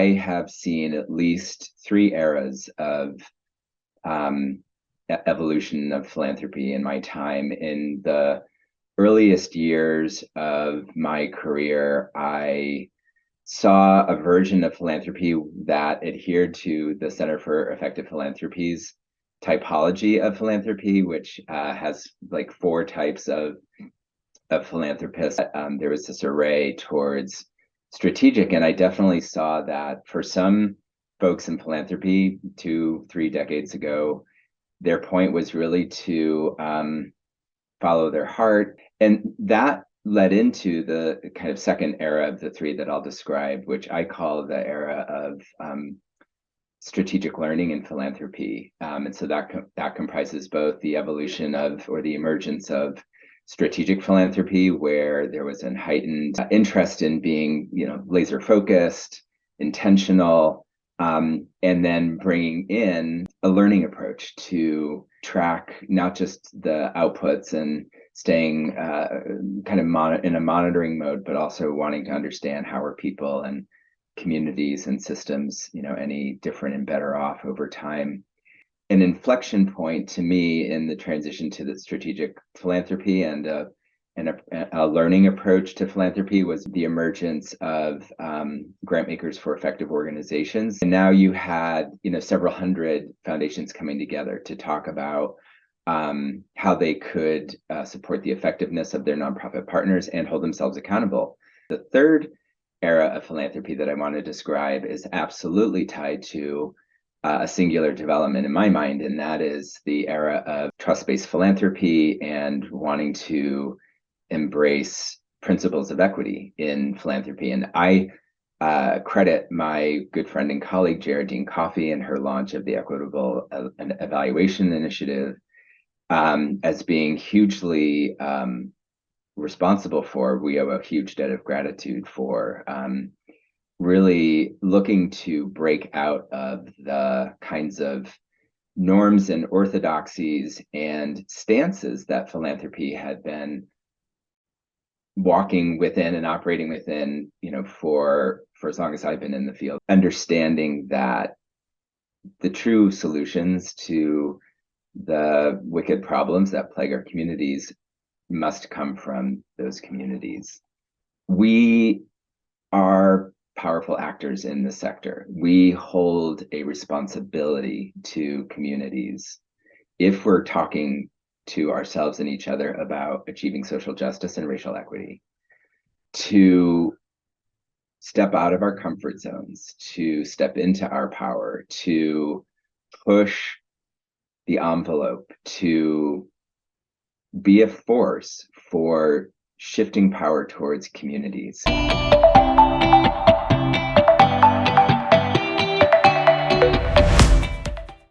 I have seen at least three eras of evolution of philanthropy in my time. In the earliest years of my career, I saw a version of philanthropy that adhered to the Center for Effective Philanthropy's typology of philanthropy, which has like four types of philanthropists. There was this array towards strategic, and I definitely saw that for some folks in philanthropy 2-3 decades ago, their point was really to follow their heart. And that led into the kind of second era of the three that I'll describe, which I call the era of strategic learning in philanthropy. And so that comprises both the evolution of, or the emergence of, strategic philanthropy, where there was an heightened interest in being, laser focused, intentional, and then bringing in a learning approach to track not just the outputs and staying kind of in a monitoring mode, but also wanting to understand how are people and communities and systems, any different and better off over time. An inflection point to me in the transition to the strategic philanthropy and a learning approach to philanthropy was the emergence of grant makers for effective organizations. And now you had, several hundred foundations coming together to talk about how they could support the effectiveness of their nonprofit partners and hold themselves accountable. The third era of philanthropy that I want to describe is absolutely tied to a singular development in my mind, and that is the era of trust-based philanthropy and wanting to embrace principles of equity in philanthropy. And I credit my good friend and colleague Geraldine Coffey and her launch of the Equitable Evaluation Initiative as being hugely responsible for. We owe a huge debt of gratitude for really looking to break out of the kinds of norms and orthodoxies and stances that philanthropy had been walking within and operating within, for as long as I've been in the field, understanding that the true solutions to the wicked problems that plague our communities must come from those communities. We are powerful actors in the sector. We hold a responsibility to communities if we're talking to ourselves and each other about achieving social justice and racial equity, to step out of our comfort zones, to step into our power, to push the envelope, to be a force for shifting power towards communities.